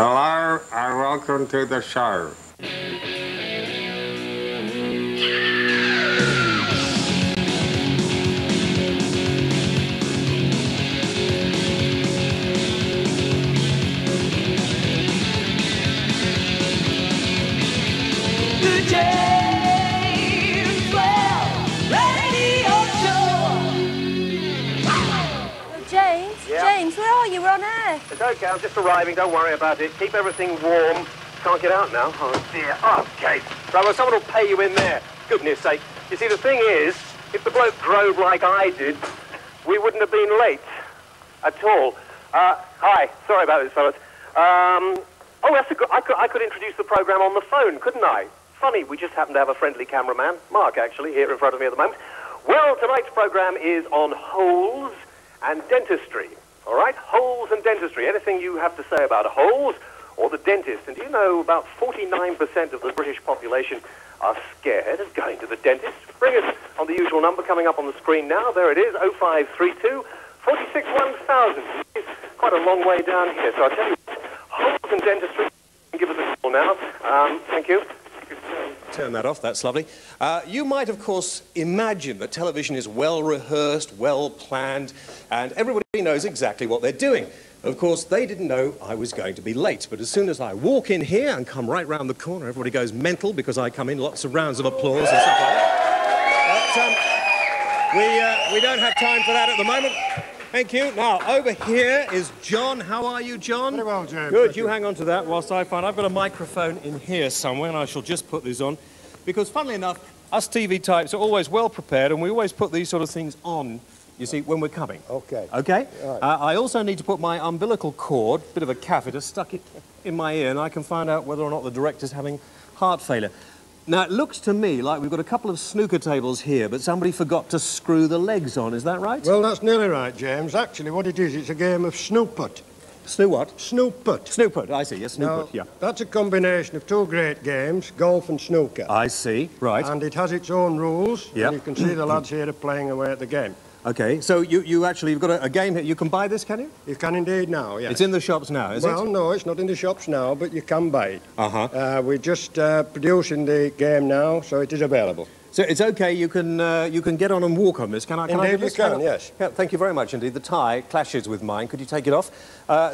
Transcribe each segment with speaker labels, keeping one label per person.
Speaker 1: Hello and welcome to the show.
Speaker 2: The James Well Radio Show.
Speaker 3: James?
Speaker 4: Yeah?
Speaker 3: James, where are you? We're on air.
Speaker 4: It's okay, I'm just arriving, don't worry about it. Keep everything warm. Can't get out now. Oh, dear. Oh, Kate. Right, well, someone will pay you in there. Goodness sake. You see, the thing is, if the bloke drove like I did, we wouldn't have been late at all. Hi. Sorry about this, fellas. Oh, that's I could introduce the programme on the phone, couldn't I? Funny, we just happen to have a friendly cameraman, Mark, actually, here in front of me at the moment. Well, tonight's programme is on holes and dentistry. All right? Holes and dentistry. Anything you have to say about holes or the dentist. And do you know about 49% of the British population are scared of going to the dentist? Bring us on the usual number coming up on the screen now. There it is, 0532 46 1000. It's quite a long way down here. So I'll tell you what, holes and dentistry. Give us a call now. Thank you.
Speaker 5: Turn that off, that's lovely. You might, of course, imagine that television is well-rehearsed, well-planned, and everybody knows exactly what they're doing. Of course, they didn't know I was going to be late, but as soon as I walk in here and come right round the corner, everybody goes mental because I come in, lots of rounds of applause and stuff like that. But we don't have time for that at the moment. Thank you. Now, over here is John. How are you, John?
Speaker 6: Very well, James.
Speaker 5: Good. You hang on to that whilst I find... I've got a microphone in here somewhere, and I shall just put this on. Because, funnily enough, us TV types are always well prepared, and we always put these sort of things on, you see, when we're coming.
Speaker 6: OK.
Speaker 5: OK?
Speaker 6: Right.
Speaker 5: I also need to put my umbilical cord, bit of a catheter, stuck it in my ear, and I can find out whether or not the director's having heart failure. Now, it looks to me like we've got a couple of snooker tables here, but somebody forgot to screw the legs on. Is that right?
Speaker 6: Well, that's nearly right, James. Actually, what it is, it's a game of snoop-put.
Speaker 5: Snoo what?
Speaker 6: Snoop-put.
Speaker 5: Snoop-put, I see, yes, snoop-put, yeah.
Speaker 6: That's a combination of two great games, golf and snooker.
Speaker 5: I see, right.
Speaker 6: And it has its own rules.
Speaker 5: Yep.
Speaker 6: And you can see the lads here are playing away at the game.
Speaker 5: OK, so you've got a game here. You can buy this, can you?
Speaker 6: You can indeed now, yes.
Speaker 5: It's in the shops now, is it?
Speaker 6: Well, no, it's not in the shops now, but you can buy it.
Speaker 5: Uh-huh.
Speaker 6: We're just producing the game now, so it is available.
Speaker 5: So it's OK, you can get on and walk on this. Can I
Speaker 6: Indeed,
Speaker 5: do
Speaker 6: you
Speaker 5: this?
Speaker 6: can, yes.
Speaker 5: Yeah, thank you very much indeed. The tie clashes with mine. Could you take it off?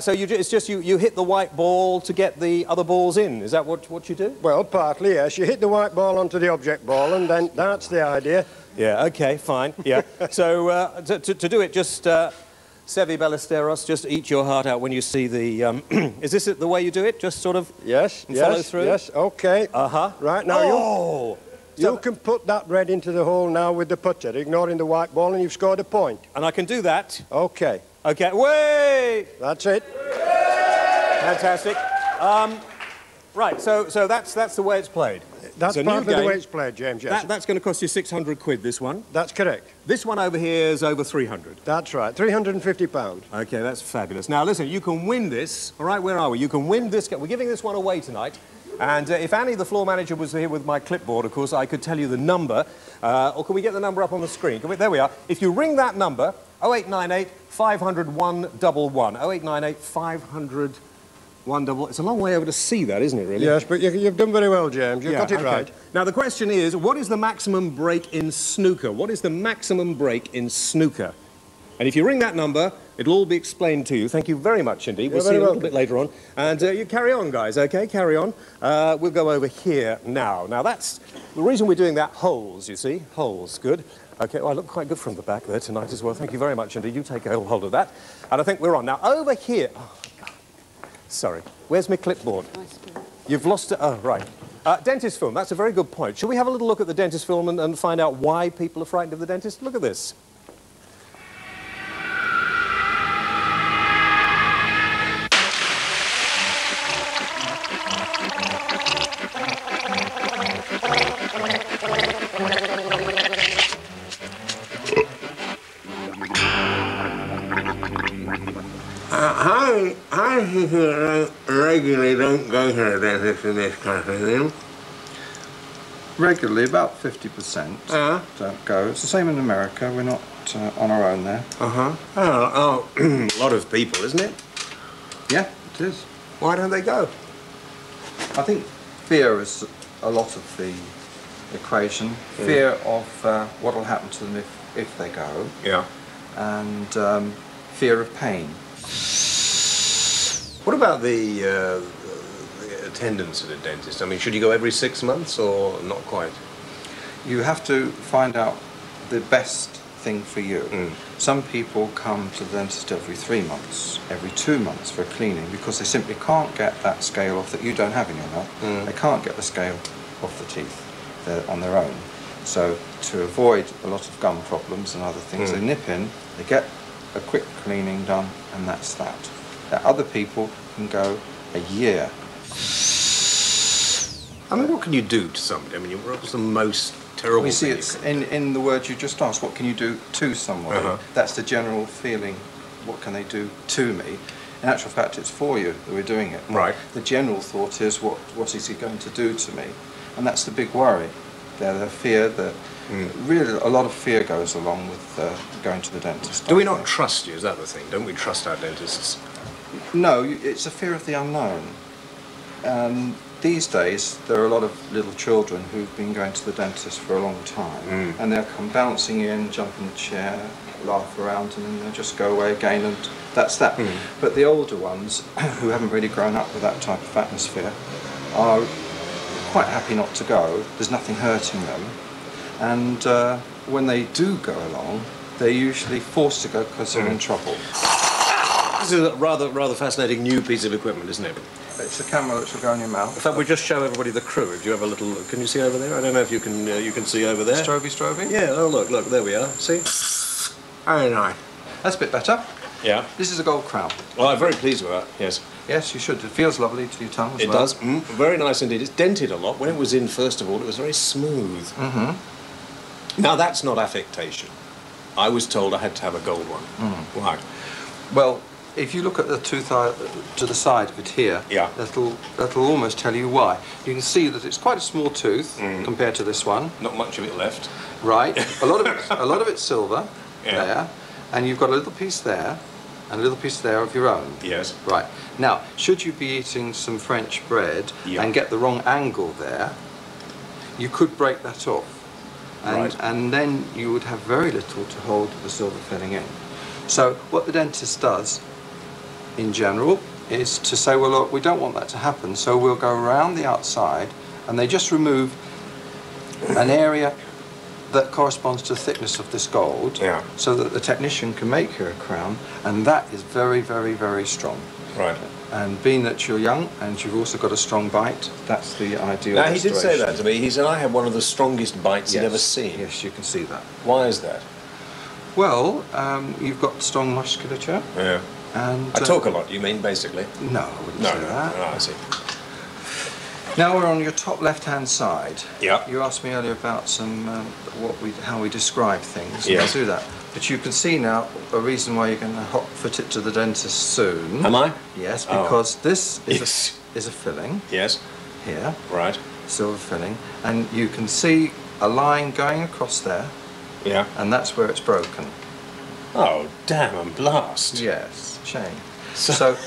Speaker 5: So it's just you hit the white ball to get the other balls in. Is that what you do?
Speaker 6: Well, partly, yes. You hit the white ball onto the object ball, and then that's the idea.
Speaker 5: Yeah, OK, fine, yeah. So to do it, just Sevi Ballesteros, just eat your heart out when you see the... is this the way you do it? Just sort of follow through?
Speaker 6: Yes, OK.
Speaker 5: Uh-huh.
Speaker 6: Right, now you can put that red into the hole now with the putter, ignoring the white ball, and you've scored a point.
Speaker 5: And I can do that?
Speaker 6: OK.
Speaker 5: OK, wait!
Speaker 6: That's it.
Speaker 5: Fantastic. Right, so that's the way it's played.
Speaker 6: That's
Speaker 5: so
Speaker 6: partly the way it's played, James, yes.
Speaker 5: That's going to cost you 600 quid, this one.
Speaker 6: That's correct.
Speaker 5: This one over here is over 300.
Speaker 6: That's right, £350.
Speaker 5: OK, that's fabulous. Now, listen, you can win this. All right, where are we? You can win this. We're giving this one away tonight. And if Annie, the floor manager, was here with my clipboard, of course, I could tell you the number. Or can we get the number up on the screen? There we are. If you ring that number, 0898 500 111. 0898 500 111. It's a long way over to see that, isn't it, really?
Speaker 6: Yes, but you've done very well, James. You've got it right.
Speaker 5: Now, the question is, what is the maximum break in snooker? What is the maximum break in snooker? And if you ring that number, it'll all be explained to you. Thank you very much indeed. We'll see you a little bit later on. And you carry on, guys, OK? Carry on. We'll go over here now. Now, that's the reason we're doing that. Holes, you see? Holes, good. OK, well, I look quite good from the back there tonight as well. Thank you very much indeed. You take a hold of that. And I think we're on. Now, over here... Oh, sorry. Where's my clipboard? You've lost it. Oh, right. Dentist film. That's a very good point. Shall we have a little look at the dentist film and find out why people are frightened of the dentist? Look at this.
Speaker 1: I regularly don't go to the dentist in this country, then.
Speaker 7: Regularly, about 50% don't go. It's the same in America. We're not on our own there.
Speaker 5: Uh-huh. Oh, a lot of people, isn't it?
Speaker 7: Yeah, it is.
Speaker 5: Why don't they go?
Speaker 7: I think fear is a lot of the equation. Fear of what will happen to them if they go.
Speaker 5: Yeah.
Speaker 7: And fear of pain.
Speaker 5: What about the attendance at a dentist? I mean, should you go every 6 months or not quite?
Speaker 7: You have to find out the best thing for you. Some people come to the dentist every 3 months, every 2 months for a cleaning because they simply can't get that scale off that you don't have in your mouth. They can't get the scale off the teeth on their own. So to avoid a lot of gum problems and other things, they nip in, they get a quick cleaning done, and that's that. Now, other people can go a year.
Speaker 5: I mean, what can you do to somebody? I mean, what's the most terrible
Speaker 7: We see
Speaker 5: thing
Speaker 7: it's in the words you just asked, what can you do to somebody? That's the general feeling, what can they do to me? In actual fact, it's for you that we're doing it.
Speaker 5: Right.
Speaker 7: The general thought is, what is he going to do to me? And that's the big worry. The fear that really a lot of fear goes along with going to the dentist.
Speaker 5: Do we not trust you? Is that the thing? Don't we trust our dentists?
Speaker 7: No, it's a fear of the unknown. These days, there are a lot of little children who've been going to the dentist for a long time, and they'll come bouncing in, jump in the chair, laugh around, and then they'll just go away again, and that's that. But the older ones, who haven't really grown up with that type of atmosphere, are quite happy not to go. There's nothing hurting them, and when they do go along, they're usually forced to go because they're in trouble.
Speaker 5: This is a rather fascinating new piece of equipment, isn't it?
Speaker 7: It's a camera that will go in your mouth.
Speaker 5: In fact, we just show everybody the crew. If you have a little, can you see over there? I don't know if you can see over there.
Speaker 7: Stroby?
Speaker 5: Yeah. Oh, look, there we are. See? Very nice.
Speaker 7: That's a bit better.
Speaker 5: Yeah.
Speaker 7: This is a gold crown.
Speaker 5: Well, I'm very pleased with that. Yes.
Speaker 7: Yes, you should. It feels lovely to your tongue as
Speaker 5: well. It does. Very nice indeed. It's dented a lot. When it was in, first of all, it was very smooth. Now that's not affectation. I was told I had to have a gold one. Right.
Speaker 7: Well, if you look at the tooth to the side of it here, that'll almost tell you why. You can see that it's quite a small tooth compared to this one.
Speaker 5: Not much of it left.
Speaker 7: Right. a lot of it's silver there, and you've got a little piece there, and a little piece there of your own.
Speaker 5: Yes.
Speaker 7: Right. Now, should you be eating some French bread and get the wrong angle there, you could break that off, and then you would have very little to hold the silver filling in. So what the dentist does, in general, is to say, well, look, we don't want that to happen, so we'll go around the outside, and they just remove an area that corresponds to the thickness of this gold, so that the technician can make you a crown, and that is very, very, very strong.
Speaker 5: Right.
Speaker 7: And being that you're young and you've also got a strong bite, that's the ideal.
Speaker 5: Now, he did say that to me. He said I had one of the strongest bites he'd ever seen.
Speaker 7: Yes, you can see that.
Speaker 5: Why is that?
Speaker 7: Well, you've got strong musculature.
Speaker 5: Yeah.
Speaker 7: And
Speaker 5: I talk a lot, you mean, basically?
Speaker 7: No, I wouldn't say that.
Speaker 5: No, I see.
Speaker 7: Now we're on your top left-hand side.
Speaker 5: Yeah.
Speaker 7: You asked me earlier about some how we describe things.
Speaker 5: Yeah.
Speaker 7: We'll do that. But you can see now a reason why you're going to hot-foot it to the dentist soon.
Speaker 5: Am I?
Speaker 7: Yes, because this is a filling.
Speaker 5: Yes.
Speaker 7: Here.
Speaker 5: Right.
Speaker 7: Silver filling, and you can see a line going across there.
Speaker 5: Yeah.
Speaker 7: And that's where it's broken.
Speaker 5: Oh, damn and blast.
Speaker 7: Yes, shame. So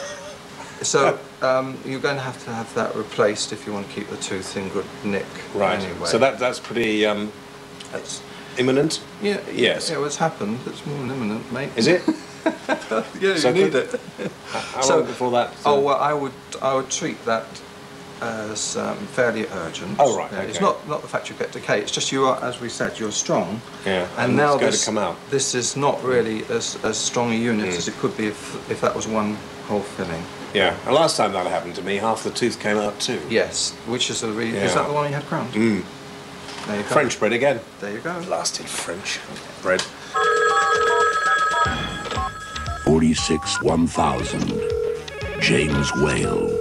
Speaker 7: you're going to have that replaced if you want to keep the tooth in good nick.
Speaker 5: Right.
Speaker 7: Anyway.
Speaker 5: So that's pretty that's imminent?
Speaker 7: Yeah.
Speaker 5: Yes.
Speaker 7: Yeah, well, it's happened. It's more than imminent, mate.
Speaker 5: Is it?
Speaker 7: Yeah,
Speaker 5: so
Speaker 7: you need it.
Speaker 5: How long before that?
Speaker 7: Oh, well, I would treat that as fairly urgent.
Speaker 5: Oh, right.
Speaker 7: Yeah,
Speaker 5: okay.
Speaker 7: It's not the fact you get decay. It's just you are, as we said, you're strong.
Speaker 5: Yeah.
Speaker 7: And now
Speaker 5: it's going to come out.
Speaker 7: This is not really as strong a unit as it could be if that was one whole filling.
Speaker 5: Yeah. And last time that happened to me, half the tooth came out too.
Speaker 7: Yes. Which is the reason. Is that the one you had crowned? There you go.
Speaker 5: French bread again.
Speaker 7: There you go.
Speaker 5: Blasted French bread.
Speaker 3: 46 1000. James Whale.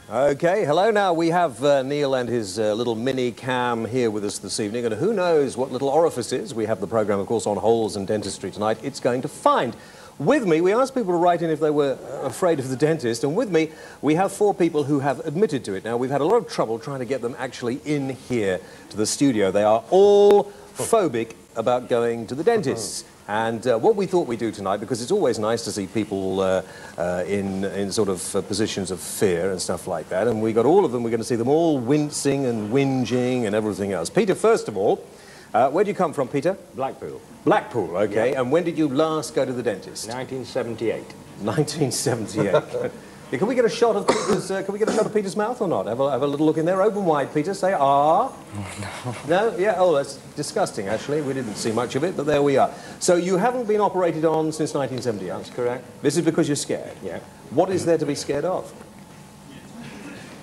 Speaker 5: Okay, hello. Now we have Neil and his little mini cam here with us this evening, and who knows what little orifices, we have the programme, of course, on holes and dentistry tonight, it's going to find. With me, we asked people to write in if they were afraid of the dentist, and with me, we have 4 people who have admitted to it. Now, we've had a lot of trouble trying to get them actually in here to the studio. They are all phobic about going to the dentist. And what we thought we'd do tonight, because it's always nice to see people in sort of positions of fear and stuff like that, and we got all of them, we're going to see them all wincing and whinging and everything else. Peter, first of all, where do you come from, Peter?
Speaker 8: Blackpool.
Speaker 5: Blackpool, okay.
Speaker 8: Yeah.
Speaker 5: And when did you last go to the dentist?
Speaker 8: 1978.
Speaker 5: 1978. Yeah, can we get a shot of Peter's? Can we get a shot of Peter's mouth or not? Have a little look in there. Open wide, Peter. Say ah.
Speaker 8: Oh,
Speaker 5: no. No. Yeah. Oh, that's disgusting. Actually, we didn't see much of it, but there we are. So you haven't been operated on since 1978.
Speaker 8: That's correct.
Speaker 5: This is because you're scared.
Speaker 8: Yeah.
Speaker 5: What is there to be scared of?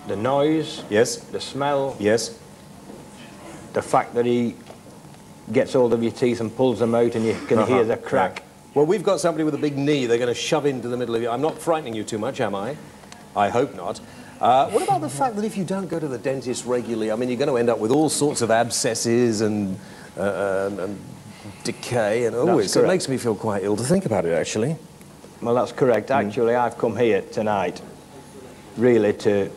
Speaker 8: The noise.
Speaker 5: Yes.
Speaker 8: The smell.
Speaker 5: Yes.
Speaker 8: The fact that he gets hold of your teeth and pulls them out, and you can hear the crack.
Speaker 5: Yeah. Well, we've got somebody with a big knee they're going to shove into the middle of you. I'm not frightening you too much, am I? I hope not. What about the fact that if you don't go to the dentist regularly, I mean, you're going to end up with all sorts of abscesses and decay and it makes me feel quite ill to think about it, actually.
Speaker 8: Well, that's correct. Actually, I've come here tonight really to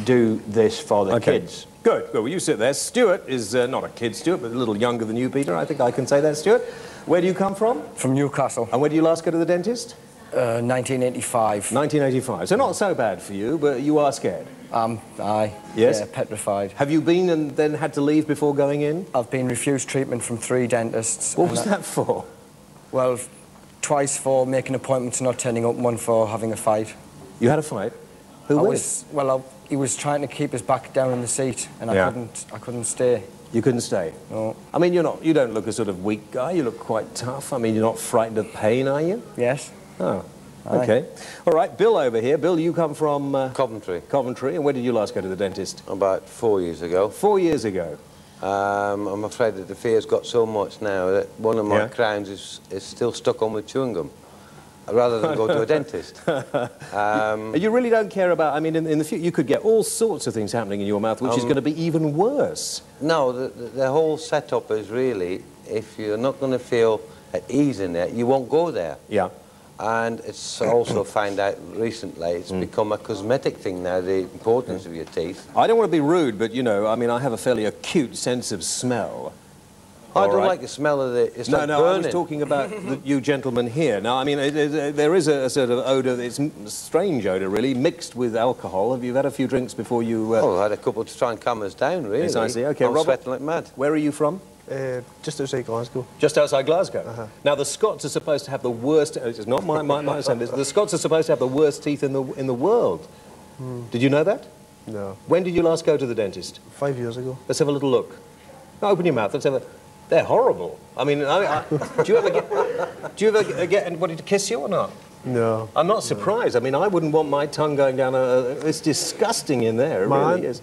Speaker 8: do this for the kids.
Speaker 5: Good. Well, you sit there. Stuart is not a kid, Stuart, but a little younger than you, Peter. I think I can say that, Stuart. Where do you come from?
Speaker 9: From Newcastle.
Speaker 5: And when did you last go to the dentist?
Speaker 9: 1985.
Speaker 5: 1985. So not so bad for you, but you are scared.
Speaker 9: Aye.
Speaker 5: Yes?
Speaker 9: Yeah, petrified.
Speaker 5: Have you been and then had to leave before going in?
Speaker 9: I've been refused treatment from 3 dentists.
Speaker 5: What was that for?
Speaker 9: Well, twice for making appointments and not turning up, one for having a fight.
Speaker 5: You had a fight? Who with?
Speaker 9: He was trying to keep his back down in the seat, and I couldn't stay.
Speaker 5: You couldn't stay?
Speaker 9: No.
Speaker 5: I mean, you don't look a sort of weak guy. You look quite tough. I mean, you're not frightened of pain, are you?
Speaker 9: Yes.
Speaker 5: Oh, okay. All right, Bill over here. Bill, you come from...
Speaker 10: Coventry.
Speaker 5: Coventry. And when did you last go to the dentist?
Speaker 10: About 4 years ago.
Speaker 5: 4 years ago.
Speaker 10: I'm afraid that the fear's got so much now that one of my crowns is still stuck on with chewing gum, rather than go to a dentist.
Speaker 5: You really don't care about... I mean, in the future, you could get all sorts of things happening in your mouth, which is going to be even worse.
Speaker 10: No, the whole setup is really, if you're not going to feel at ease in there, you won't go there.
Speaker 5: Yeah.
Speaker 10: And it's also found out recently, it's become a cosmetic thing now, the importance of your teeth.
Speaker 5: I don't want to be rude, but, you know, I mean, I have a fairly acute sense of smell.
Speaker 10: I don't like the smell of the... It's like burning.
Speaker 5: I was talking about you gentlemen here. Now, I mean, there is a sort of odour, it's a strange odour, really, mixed with alcohol. Have you had a few drinks before you...
Speaker 10: Oh, I had a couple to try and calm us down, really.
Speaker 5: Yes, I see. OK,
Speaker 10: I'm
Speaker 5: Robert,
Speaker 10: sweating like mad.
Speaker 5: Where are you from?
Speaker 6: Just outside Glasgow.
Speaker 5: Just outside Glasgow? Now, the Scots are supposed to have the worst... It's not my understanding. The Scots are supposed to have the worst teeth in the world. Did you know that?
Speaker 6: No.
Speaker 5: When did you last go to the dentist?
Speaker 6: 5 years ago.
Speaker 5: Let's have a little look. No, open your mouth. Let's have a... They're horrible. I mean, do you ever get anybody to kiss you or not?
Speaker 6: No.
Speaker 5: I'm not surprised. I mean, I wouldn't want my tongue going down it's disgusting in there. It really is.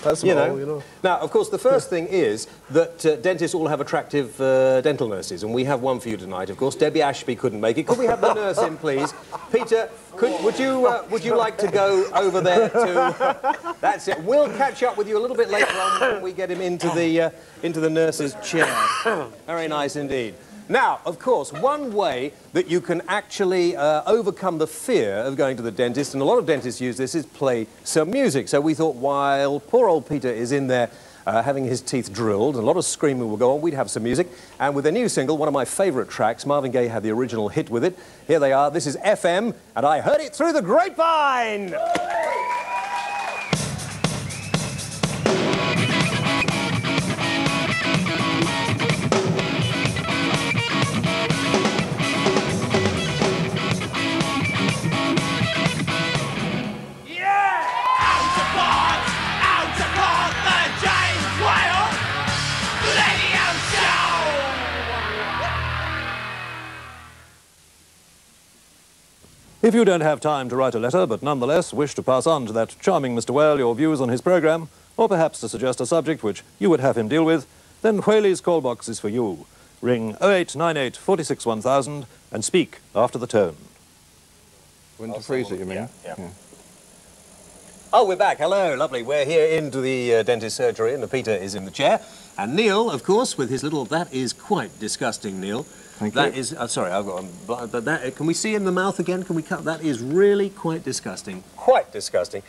Speaker 6: That's you know.
Speaker 5: Now, of course, the first thing is that dentists all have attractive dental nurses, and we have one for you tonight. Of course, Debbie Ashby couldn't make it. Could we have the nurse in, please? Peter, would you like to go over there to... That's it. We'll catch up with you a little bit later on when we get him into the nurse's chair. Very nice indeed. Now, of course, one way that you can actually overcome the fear of going to the dentist, and a lot of dentists use this, is play some music. So we thought while poor old Peter is in there having his teeth drilled, and a lot of screaming will go on, we'd have some music. And with their new single, one of my favourite tracks, Marvin Gaye had the original hit with it. Here they are. This is FM, and I heard it through the grapevine!
Speaker 11: If you don't have time to write a letter, but nonetheless wish to pass on to that charming Mr. Whale your views on his programme, or perhaps to suggest a subject which you would have him deal with, then Whaley's call box is for you. Ring 0898 46 1000 and speak after the tone.
Speaker 7: When to freeze it, you mean?
Speaker 5: Yeah. Oh, we're back. Hello, lovely. We're here into the dentist surgery, and Peter is in the chair. And Neil, of course, with his little... That is quite disgusting, Neil.
Speaker 7: Thank you.
Speaker 5: That is... sorry, I've got... But that... Can we see in the mouth again? Can we cut... That is really quite disgusting. Quite disgusting.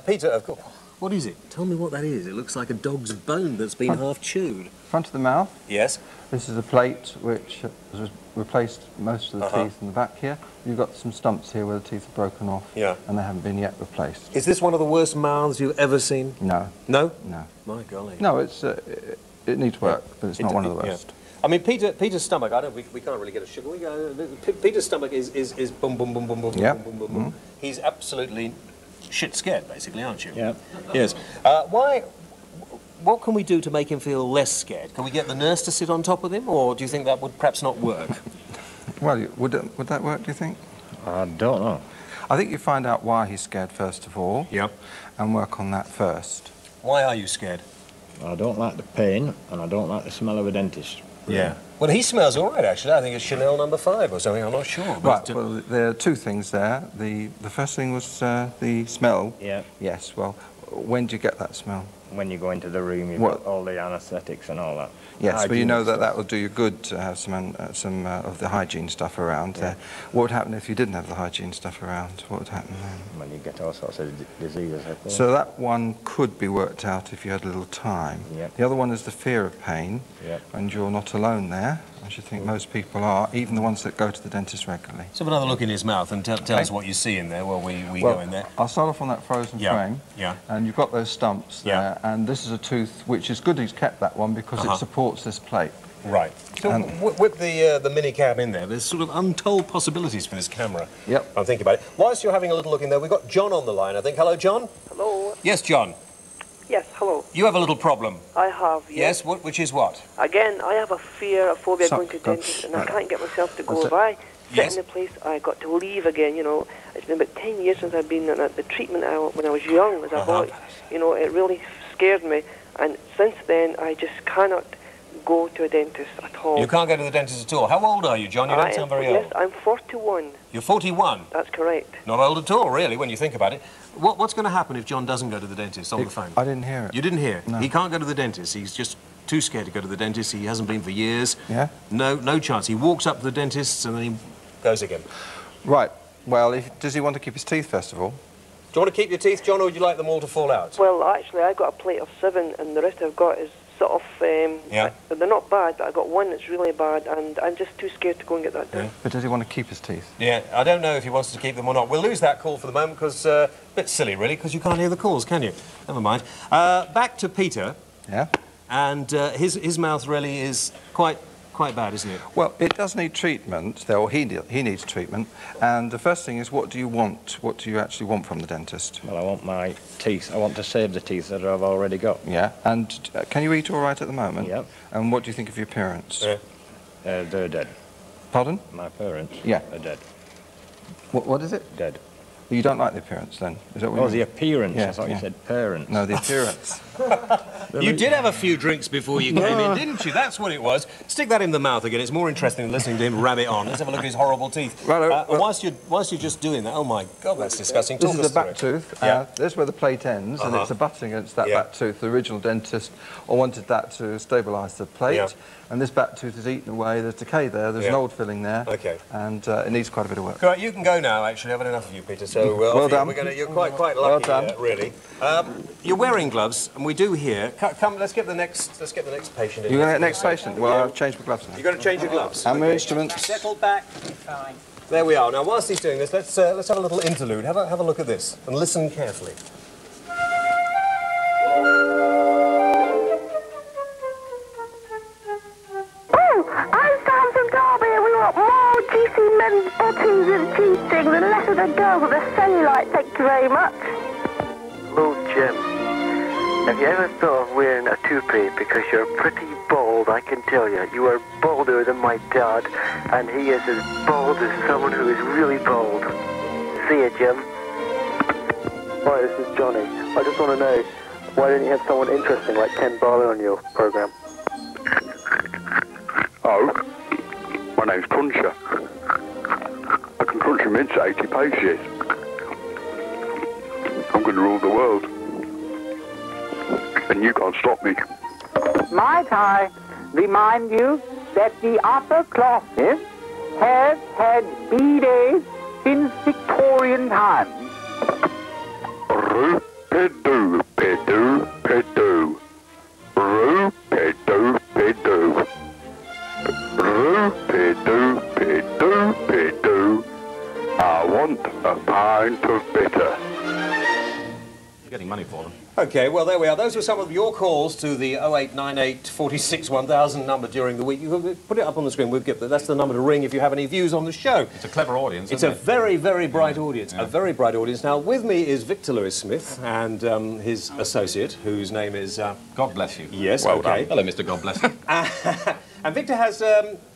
Speaker 5: Peter, of course... What is it? Tell me what that is. It looks like a dog's bone that's been half chewed.
Speaker 7: Front of the mouth.
Speaker 5: Yes.
Speaker 7: This is a plate which has replaced most of the teeth in the back here. You've got some stumps here where the teeth are broken off.
Speaker 5: Yeah.
Speaker 7: And they haven't been yet replaced.
Speaker 5: Is this one of the worst mouths you've ever seen?
Speaker 7: No.
Speaker 5: No?
Speaker 7: No.
Speaker 5: My golly.
Speaker 7: No, it's it needs work, but it's not one of the worst.
Speaker 5: Yeah. I mean, Peter's stomach, we can't really get a sugar. We go, Peter's stomach is boom, boom, boom, boom, boom,
Speaker 7: Yeah.
Speaker 5: boom, boom, boom. He's absolutely shit scared, basically, aren't you?
Speaker 8: Yeah.
Speaker 5: Yes. What can we do to make him feel less scared? Can we get the nurse to sit on top of him, or do you think that would perhaps not work?
Speaker 7: Well, would that work, do you think?
Speaker 8: I don't know.
Speaker 7: I think you find out why he's scared first of all.
Speaker 5: Yep.
Speaker 7: And work on that first.
Speaker 5: Why are you scared?
Speaker 8: I don't like the pain, and I don't like the smell of a dentist.
Speaker 5: Yeah. Well, he smells all right, actually. I think it's Chanel No. 5 or something. I'm not sure.
Speaker 7: Right. Well, there are two things there. The first thing was the smell.
Speaker 8: Yeah.
Speaker 7: Yes. Well, when do you get that smell?
Speaker 8: When you go into the room, you've got all the anaesthetics and all that.
Speaker 7: Yes, but you know that will do you good to have some of the hygiene stuff around there. What would happen if you didn't have the hygiene stuff around? What would happen then?
Speaker 8: Well, you get all sorts of diseases.
Speaker 7: So that one could be worked out if you had a little time.
Speaker 8: Yep.
Speaker 7: The other one is the fear of pain, and you're not alone there. I should think most people are, even the ones that go to the dentist regularly.
Speaker 5: Let's have another look in his mouth and tell us what you see in there while we go in there.
Speaker 7: I'll start off on that frozen frame.
Speaker 5: Yeah.
Speaker 7: And you've got those stumps there, and this is a tooth which is good he's kept that one because it supports this plate.
Speaker 5: Right. So with the mini cab in there's sort of untold possibilities for this camera.
Speaker 7: Yep.
Speaker 5: I'm thinking about it. Whilst you're having a little look in there, we've got John on the line, I think. Hello, John?
Speaker 12: Hello.
Speaker 5: Yes, John.
Speaker 12: Yes, hello.
Speaker 5: You have a little problem.
Speaker 12: I have, yes.
Speaker 5: Yes, which is what?
Speaker 12: Again, I have a phobia going to dentist, and I can't get myself to go. If I sit in the place, I got to leave again, you know. It's been about 10 years since I've been at the treatment when I was young, as a boy. You know, it really scared me, and since then, I just cannot go to a dentist at all.
Speaker 5: You can't go to the dentist at all. How old are you, John? You don't sound very old.
Speaker 12: Yes, I'm 41.
Speaker 5: You're 41?
Speaker 12: That's correct.
Speaker 5: Not old at all, really, when you think about it. What's going to happen if John doesn't go to the dentist on the phone?
Speaker 7: I didn't hear it.
Speaker 5: You didn't hear?
Speaker 7: No.
Speaker 5: He can't go to the dentist. He's just too scared to go to the dentist. He hasn't been for years.
Speaker 7: Yeah?
Speaker 5: No chance. He walks up to the dentist and then he goes again.
Speaker 7: Right. Well, does he want to keep his teeth, first of all?
Speaker 5: Do you want to keep your teeth, John, or would you like them all to fall out?
Speaker 12: Well, actually, I got a plate of 7, and the rest I've got is sort of... they're not bad, but I got one that's really bad, and I'm just too scared to go and get that done.
Speaker 7: But does he want to keep his teeth?
Speaker 5: Yeah, I don't know if he wants to keep them or not. We'll lose that call for the moment, because a bit silly, really, because you can't hear the calls, can you? Never mind. Back to Peter.
Speaker 7: Yeah?
Speaker 5: And his mouth really is quite bad, isn't it?
Speaker 7: Well, it does need treatment, or he needs treatment, and the first thing is, what do you want? What do you actually want from the dentist?
Speaker 8: Well, I want my teeth. I want to save the teeth that I've already got.
Speaker 7: Yeah, and can you eat all right at the moment?
Speaker 8: Yep.
Speaker 7: And what do you think of your parents?
Speaker 8: They're dead.
Speaker 7: Pardon?
Speaker 8: My parents
Speaker 7: are
Speaker 8: dead.
Speaker 7: What is it?
Speaker 8: Dead.
Speaker 7: You don't like the appearance, then? Is that what you mean?
Speaker 8: The appearance.
Speaker 7: Yeah,
Speaker 8: I thought you said parents.
Speaker 7: No, the appearance.
Speaker 5: You did have a few drinks before you came in, didn't you? That's what it was. Stick that in the mouth again. It's more interesting than listening to him ram it on. Let's have a look at his horrible teeth.
Speaker 7: Right,
Speaker 5: whilst you're just doing that, oh my God, that's disgusting.
Speaker 7: This is the back tooth. This is where the plate ends, and it's abutting against that back tooth. The original dentist wanted that to stabilise the plate, and this back tooth is eaten away. There's decay there. There's an old filling there, and it needs quite a bit of work.
Speaker 5: Right, you can go now. Actually, I've had enough of you, Peter. So
Speaker 7: well done.
Speaker 5: You're quite lucky, really. You're wearing gloves, and we do here. Come, let's get the next patient in.
Speaker 7: You're going to get the next patient? Well, I've changed my gloves now.
Speaker 5: You're going to change your gloves.
Speaker 7: And my instruments.
Speaker 5: Settle back. Fine. There we are. Now, whilst he's doing this, let's have a little interlude. Have a look at this and listen carefully.
Speaker 13: men's bottoms and cheatings and less of the girls with the cellulite, thank you very much.
Speaker 14: Hello, Jim. Have you ever thought of wearing a toupee? Because you're pretty bald, I can tell you. You are balder than my dad, and he is as bald as someone who is really bald. See you, Jim.
Speaker 15: Hi, this is Johnny. I just want to know, why didn't you have someone interesting like Ken Barlow on your program?
Speaker 16: Oh, my name's Cruncher. I can crunch a mince at 80 paces. I'm going to rule the world. And you can't stop me.
Speaker 17: Might I remind you that the upper classes have had bidets since Victorian times.
Speaker 16: Stupid. Doopy-doo. I want a pint of bitter.
Speaker 18: You're getting money for them.
Speaker 5: OK, well, there we are. Those were some of your calls to the 0898 46 1000 number during the week. You can put it up on the screen. We'll get that's the number to ring if you have any views on the show.
Speaker 18: It's a clever audience,
Speaker 5: It's a very, very bright audience. Yeah. A very bright audience. Now, with me is Victor Lewis-Smith and his associate, whose name is...
Speaker 18: God bless you.
Speaker 5: Yes,
Speaker 18: well
Speaker 5: OK.
Speaker 18: Done. Hello, Mr. God bless you.
Speaker 5: And Victor has...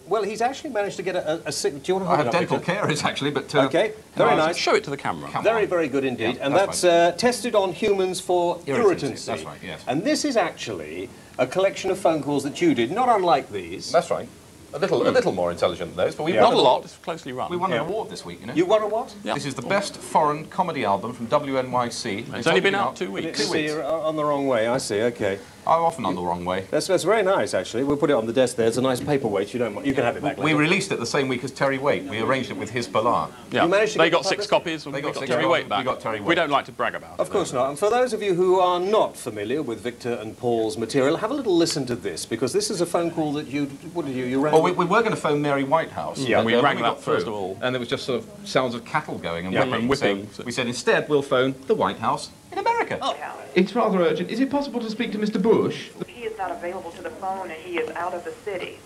Speaker 5: well, he's actually managed to get a sick... Do you want to hold
Speaker 18: I have
Speaker 5: it up,
Speaker 18: dental
Speaker 5: Victor?
Speaker 18: carers, actually, but...
Speaker 5: OK, very nice.
Speaker 18: Show it to the camera.
Speaker 5: Very, very good indeed.
Speaker 18: Yeah,
Speaker 5: and
Speaker 18: that's
Speaker 5: that's tested on humans for irritancy.
Speaker 18: That's right, yes.
Speaker 5: And this is actually a collection of phone calls that you did, not unlike these.
Speaker 18: That's right. A little more intelligent than those, but we
Speaker 11: Not a lot, it's closely run.
Speaker 18: We won an award this week, you know.
Speaker 5: You won a what?
Speaker 18: Yeah. This is the best foreign comedy album from WNYC.
Speaker 11: It's only been out 2 weeks.
Speaker 18: 2 weeks.
Speaker 5: On the wrong way, I see, OK.
Speaker 18: I'm often on the wrong way.
Speaker 5: That's very nice, actually. We'll put it on the desk there. It's a nice paperweight. You can have it back
Speaker 18: We
Speaker 5: later.
Speaker 18: released it the same week as Terry Waite. We arranged it with Hezbollah.
Speaker 11: Yeah.
Speaker 5: You managed to
Speaker 11: they
Speaker 5: get
Speaker 11: got
Speaker 5: the
Speaker 11: 6 copies and
Speaker 18: They
Speaker 11: we
Speaker 18: got
Speaker 11: got
Speaker 18: 6
Speaker 11: Terry Waite back.
Speaker 18: We got Terry Waite.
Speaker 11: We don't like to brag about it.
Speaker 5: Of course not. And for those of you who are not familiar with Victor and Paul's material, have a little listen to this, because this is a phone call that you rang...
Speaker 18: Well, we were going to phone Mary Whitehouse.
Speaker 11: Yeah, we rang that
Speaker 18: through,
Speaker 11: first of all.
Speaker 18: And there was just sort of sounds of cattle going and
Speaker 11: whipping.
Speaker 18: So we said, instead, we'll phone the White House in America.
Speaker 12: Oh.
Speaker 19: It's rather urgent. Is it possible to speak to Mr. Bush?
Speaker 12: He is not available to the phone and he is out of the city.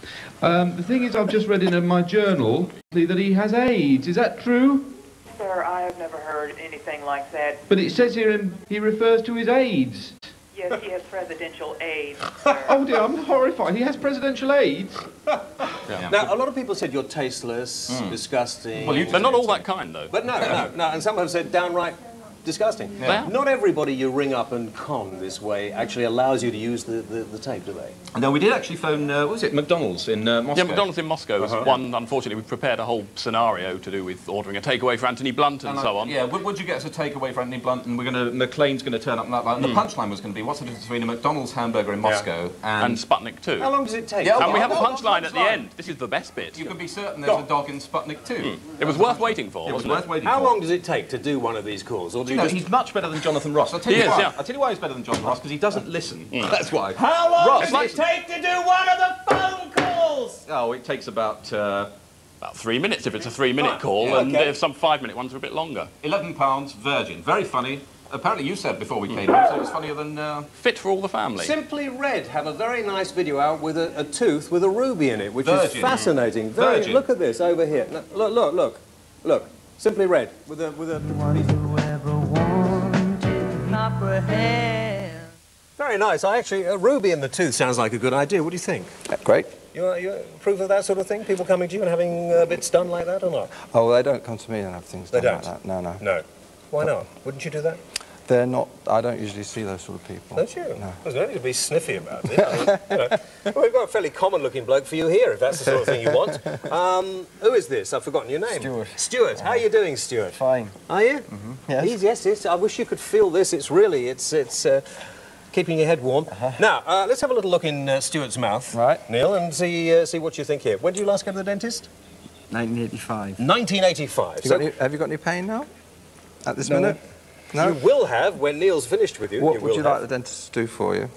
Speaker 19: The thing is, I've just read in my journal that he has AIDS. Is that true?
Speaker 12: Sir, I have never heard anything like that.
Speaker 19: But it says here he refers to his AIDS.
Speaker 12: Yes, he has presidential AIDS.
Speaker 19: Oh dear, I'm horrified. He has presidential AIDS.
Speaker 5: Now, a lot of people said you're tasteless, disgusting...
Speaker 11: Well, they're not all that kind, though.
Speaker 5: But no, and some have said downright disgusting.
Speaker 11: Yeah.
Speaker 5: Not everybody you ring up and con this way actually allows you to use the tape, do they?
Speaker 18: No, we did actually phone, what was it, McDonald's in Moscow?
Speaker 11: Yeah, McDonald's in Moscow was one. Unfortunately, we prepared a whole scenario to do with ordering a takeaway for Anthony Blunt and so on.
Speaker 18: Yeah, would you get us a takeaway for Anthony Blunt? And McLean's going to turn up and that line. And the punchline was going to be, what's the difference between a McDonald's hamburger in Moscow and
Speaker 11: Sputnik 2?
Speaker 5: How long does it take?
Speaker 11: Yeah, and we have a punchline at the end. This is the best bit.
Speaker 18: You can be certain there's a dog in Sputnik 2.
Speaker 11: It was worth waiting for, wasn't it?
Speaker 5: How long does it take to do one of these calls? Or do you just...
Speaker 18: He's much better than Jonathan Ross. I'll tell you why. I'll tell you why he's better than Jonathan Ross, because he doesn't listen. That's why.
Speaker 5: How long
Speaker 18: Ross,
Speaker 5: does it take to do one of the phone calls?
Speaker 18: Oh, it takes about
Speaker 11: 3 minutes if it's a 3-minute call, and if some 5-minute ones are a bit longer.
Speaker 18: £11, virgin. Very funny. Apparently you said before we came in, so it was funnier than...
Speaker 11: Fit for all the family.
Speaker 5: Simply Red have a very nice video out with a tooth with a ruby in it, which
Speaker 18: Virgin.
Speaker 5: is fascinating.
Speaker 18: Virgin.
Speaker 5: Look at this over here. No, look. Simply Red with a... Very nice. Actually, a ruby in the tooth sounds like a good idea. What do you think?
Speaker 20: Great.
Speaker 5: You approve of that sort of thing? People coming to you and having bits done like that or not?
Speaker 20: Oh, well, they don't come to me and have things done like that. No.
Speaker 5: No. Why not? Wouldn't you do that?
Speaker 20: They're not... I don't usually see those sort of people.
Speaker 5: Don't you?
Speaker 20: No.
Speaker 5: There's no need to be sniffy about it. Well, we've got a fairly common-looking bloke for you here, if that's the sort of thing you want. Who is this? I've forgotten your name.
Speaker 9: Stuart.
Speaker 5: Stuart. How are you doing, Stuart?
Speaker 9: Fine.
Speaker 5: Are you?
Speaker 9: Yes.
Speaker 5: Yes. I wish you could feel this. It's keeping your head warm. Now, let's have a little look in Stuart's mouth,
Speaker 9: right,
Speaker 5: Neil, and see what you think here. When did you last go to the dentist?
Speaker 9: 1985.
Speaker 5: 1985.
Speaker 20: Have you got any pain now? At this minute? No?
Speaker 5: You will have when Neil's finished with you.
Speaker 20: What would you like the dentist to do for you?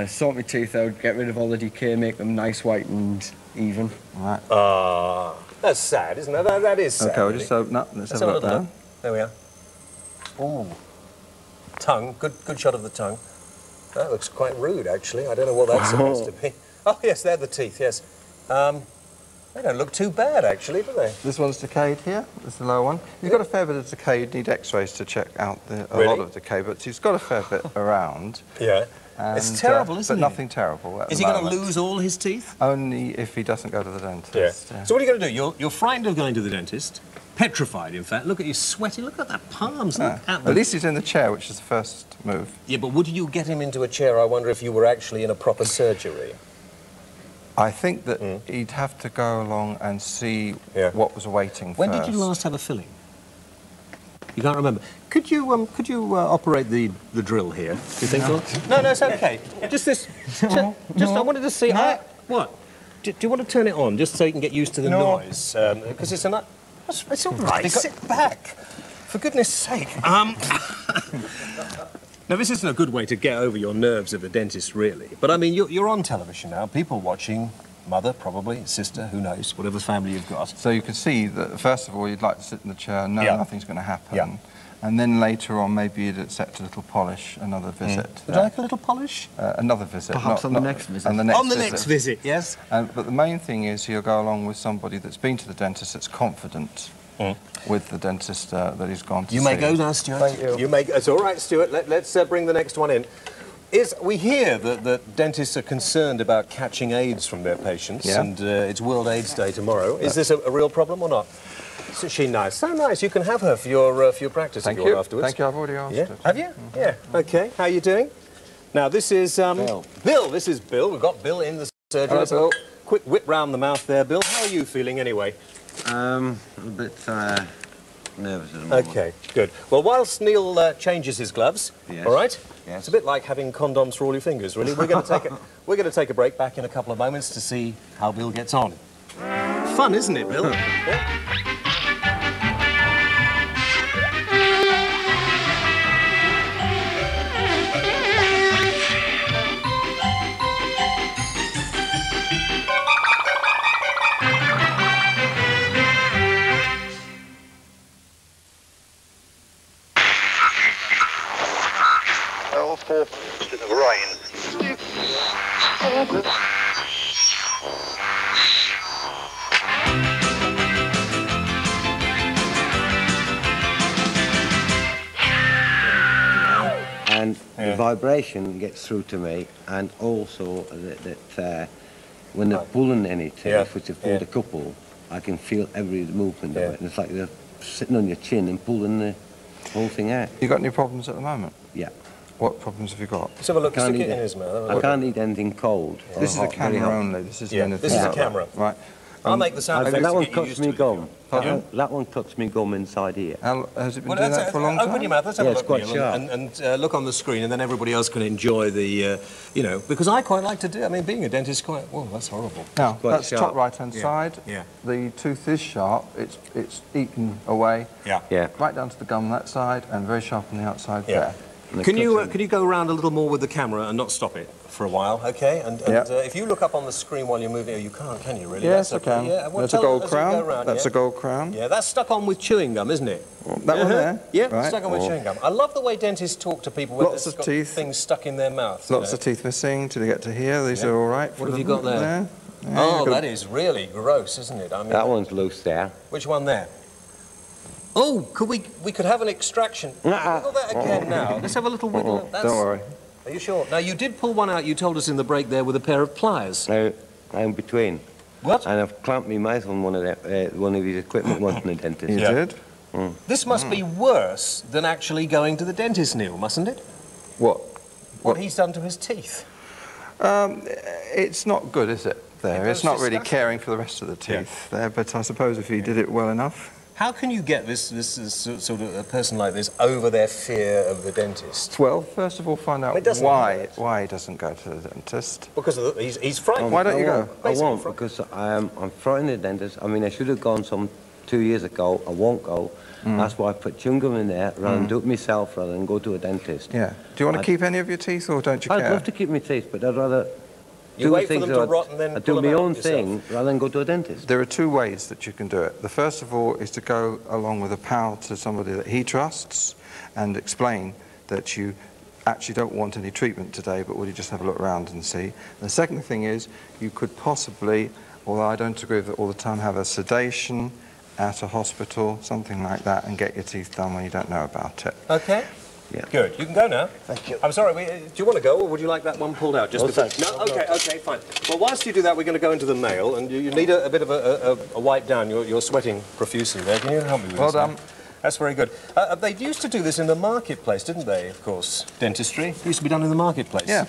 Speaker 9: Sort my teeth out, get rid of all the decay, make them nice, white and even.
Speaker 20: Right.
Speaker 5: That's sad, isn't it? That is sad.
Speaker 20: OK, we'll just open up. Let's have a look there.
Speaker 5: There we are. Ooh. Tongue. Good shot of the tongue. That looks quite rude, actually. I don't know what that's supposed to be. Oh, yes, they're the teeth, yes. They don't look too bad, actually, do they?
Speaker 20: This one's decayed here. This is the lower one. You've got a fair bit of decay. You'd need X-rays to check out a lot of decay, but he's got a fair bit around.
Speaker 5: Yeah.
Speaker 20: And,
Speaker 5: it's terrible, isn't it?
Speaker 20: But nothing terrible.
Speaker 5: Is he going to lose all his teeth?
Speaker 20: Only if he doesn't go to the dentist.
Speaker 5: Yeah. So what are you going to do? You're frightened of going to the dentist. Petrified, in fact. Look at you sweating. Look at that palms. Look at them.
Speaker 20: At least he's in the chair, which is the first move.
Speaker 5: Yeah, but would you get him into a chair? I wonder if you were actually in a proper surgery.
Speaker 20: I think that he'd have to go along and see what was awaiting
Speaker 5: When
Speaker 20: first.
Speaker 5: did you last have a filling? You can't remember. Could you operate the drill here? Do you think so? No, it's okay. Just this. I wanted to see. What? Do you want to turn it on just so you can get used to the noise? Because it's a. It's all right. Sit back. For goodness sake. Now, this isn't a good way to get over your nerves of the dentist, really. But, I mean, you're on television now, people watching. mother, probably, sister, who knows, whatever family you've got.
Speaker 20: So you can see that, first of all, you'd like to sit in the chair and know nothing's going to happen.
Speaker 5: Yeah.
Speaker 20: And then later on, maybe you'd accept a little polish, another visit.
Speaker 5: Would you like a little polish?
Speaker 20: Another visit.
Speaker 9: Perhaps on the next visit.
Speaker 20: On the
Speaker 5: next visit, yes.
Speaker 20: But the main thing is you'll go along with somebody that's been to the dentist that's confident with the dentist that he's gone to see.
Speaker 5: You may go now, Stuart.
Speaker 20: Thank you.
Speaker 5: You may. It's all right, Stuart. Let's bring the next one in. We hear that dentists are concerned about catching AIDS from their patients, and it's World AIDS Day tomorrow. Is this a real problem or not? Isn't she nice? So nice. You can have her for your practice
Speaker 20: Thank you.
Speaker 5: afterwards.
Speaker 20: Thank you. I've already asked her.
Speaker 5: Have you? Yeah. Okay. How are you doing? Now this is Bill. Bill. This is Bill. We've got Bill in the surgery.
Speaker 20: Hello,
Speaker 5: Let's have a
Speaker 20: Bill.
Speaker 5: quick whip round the mouth there, Bill. How are you feeling anyway?
Speaker 10: A bit nervous at the moment.
Speaker 5: Okay, good. Well, whilst Neil changes his gloves, all right?
Speaker 10: Yes.
Speaker 5: It's a bit like having condoms for all your fingers, really. We're going to take a break back in a couple of moments to see how Bill gets on. Fun, isn't it, Bill? Yeah.
Speaker 16: In the rain.
Speaker 10: And the vibration gets through to me, and also that when they're pulling any teeth, which is for the couple, I can feel every movement of it, and it's like they're sitting on your chin and pulling the whole thing out.
Speaker 20: You got any problems at the moment?
Speaker 10: Yeah.
Speaker 20: What problems have you got?
Speaker 5: Let's have a look. Stick it in his mouth.
Speaker 10: I can't eat anything cold.
Speaker 20: This is a camera only. This isn't anything.
Speaker 5: This is a camera.
Speaker 20: Right.
Speaker 5: I'll make the sound effects.
Speaker 10: That one cuts me gum. That one cuts me gum inside here.
Speaker 20: Has it been doing that for a long time?
Speaker 5: Open your mouth. Let's have a look,
Speaker 10: it's quite
Speaker 5: Neil,
Speaker 10: sharp.
Speaker 5: and look on the screen, and then everybody else can enjoy the, you know, because I quite like to do. I mean, being a dentist, quite. Well, that's horrible.
Speaker 20: Now that's
Speaker 10: sharp.
Speaker 20: top right-hand side.
Speaker 5: Yeah.
Speaker 20: The tooth is sharp. It's eaten away.
Speaker 5: Yeah.
Speaker 20: Right down to the gum that side, and very sharp on the outside there.
Speaker 5: Can you go around a little more with the camera and not stop it for a while, okay? And if you look up on the screen while you're moving, you can't, can you really?
Speaker 20: Yes, I can. That's a gold crown. That's a gold crown.
Speaker 5: Yeah, that's stuck on with chewing gum, isn't it?
Speaker 20: That one there?
Speaker 5: Yeah,
Speaker 20: right.
Speaker 5: stuck on with chewing gum. I love the way dentists talk to people with
Speaker 20: lots of teeth,
Speaker 5: things stuck in their mouth.
Speaker 20: Lots of teeth missing till they get to here. These are all right.
Speaker 5: What have you got there? Oh, that is really gross, isn't it? I mean,
Speaker 10: that one's loose there.
Speaker 5: Which one there? Oh, we could have an extraction. Wiggle that again now. Let's have a little wiggle.
Speaker 20: Don't worry.
Speaker 5: Are you sure? Now, you did pull one out, you told us in the break there, with a pair of pliers.
Speaker 10: No, I'm between.
Speaker 5: What?
Speaker 10: And I've clamped my mouth on one of his equipment once in the dentist.
Speaker 20: You did?
Speaker 5: This must be worse than actually going to the dentist, Neil, mustn't it?
Speaker 20: What?
Speaker 5: What he's done to his teeth.
Speaker 20: It's not good, is it? There, it's not really caring for the rest of the teeth there, but I suppose if you did it well enough.
Speaker 5: How can you get this sort of a person like this over their fear of the dentist?
Speaker 20: Well, first of all, find out why he doesn't go to the dentist.
Speaker 5: Because he's frightened.
Speaker 20: Why don't you go?
Speaker 10: I won't, because I'm frightened of the dentist. I mean, I should have gone 2 years ago. I won't go. That's why I put chewing gum in there rather than do it myself rather than go to a dentist.
Speaker 20: Yeah. Do you want to keep any of your teeth, or don't you care?
Speaker 10: I'd love to keep my teeth, but I'd rather
Speaker 5: You wait for them to rot and then
Speaker 10: I do my own thing rather than go to a dentist.
Speaker 20: There are two ways that you can do it. The first of all is to go along with a pal to somebody that he trusts and explain that you actually don't want any treatment today, but will you just have a look around and see. The second thing is you could possibly, although I don't agree with it all the time, have a sedation at a hospital, something like that, and get your teeth done when you don't know about it.
Speaker 5: Okay.
Speaker 10: Yeah.
Speaker 5: Good. You can go now.
Speaker 10: Thank you.
Speaker 5: I'm sorry, do you want to go, or would you like that one pulled out? Just no? Okay, fine. Well, whilst you do that, we're going to go into the mail, and you need a bit of a wipe down. You're sweating profusely there. Can you help me with this?
Speaker 20: Well done.
Speaker 5: That's very good. They used to do this in the marketplace, didn't they, of course? Dentistry. It used to be done in the marketplace.
Speaker 20: Yeah,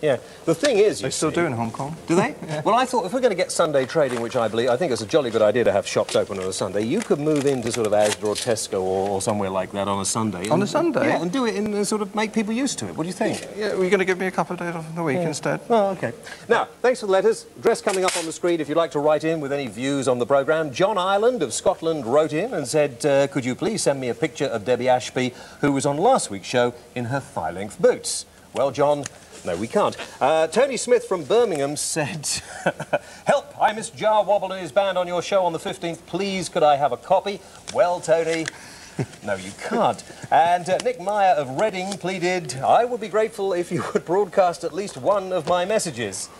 Speaker 5: yeah. The thing is,
Speaker 20: they still do in Hong Kong.
Speaker 5: Do they? Yeah. Well, I thought if we're going to get Sunday trading, which I think it's a jolly good idea to have shops open on a Sunday, you could move into sort of Asda or Tesco or somewhere like that on a Sunday.
Speaker 20: On a Sunday?
Speaker 5: Yeah, and do it and sort of make people used to it. What do you think?
Speaker 20: Yeah, were you going to give me a couple of days off in the week instead?
Speaker 5: Oh, OK. Now, thanks for the letters. Address coming up on the screen if you'd like to write in with any views on the programme. John Ireland of Scotland wrote in and said, could you please send me a picture of Debbie Ashby, who was on last week's show in her thigh-length boots? Well, John, no, we can't. Tony Smith from Birmingham said, help, I missed Jar Wobble and his band on your show on the 15th. Please, could I have a copy? Well, Tony, no, you can't. And Nick Meyer of Reading pleaded, I would be grateful if you would broadcast at least one of my messages.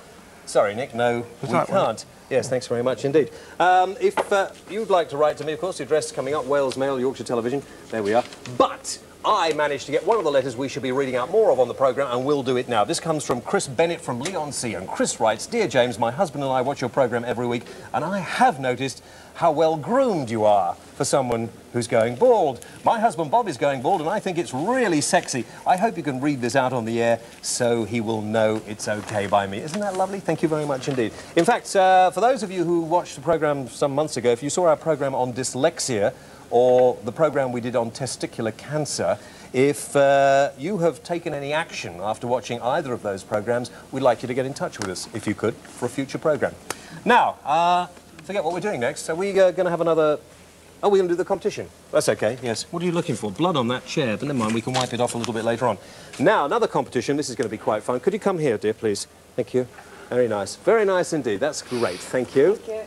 Speaker 5: Sorry, Nick, no, we can't. Yes, thanks very much indeed. If you'd like to write to me, of course, the address is coming up, Wales Mail, Yorkshire Television. There we are. But I managed to get one of the letters we should be reading out more of on the programme, and we'll do it now. This comes from Chris Bennett from Leigh-on-Sea, and Chris writes, Dear James, my husband and I watch your programme every week, and I have noticed how well groomed you are for someone who's going bald. My husband Bob is going bald, and I think it's really sexy. I hope you can read this out on the air so he will know it's okay by me. Isn't that lovely? Thank you very much indeed. In fact, for those of you who watched the programme some months ago, if you saw our programme on dyslexia, or the programme we did on testicular cancer, if you have taken any action after watching either of those programmes, we'd like you to get in touch with us, if you could, for a future programme. Now, forget what we're doing next. Are we going to have another... Oh, we're going to do the competition. That's okay, yes. What are you looking for? Blood on that chair, but never mind, we can wipe it off a little bit later on. Now, another competition. This is going to be quite fun. Could you come here, dear, please? Thank you. Very nice. Very nice indeed. That's great. Thank you. Thank you.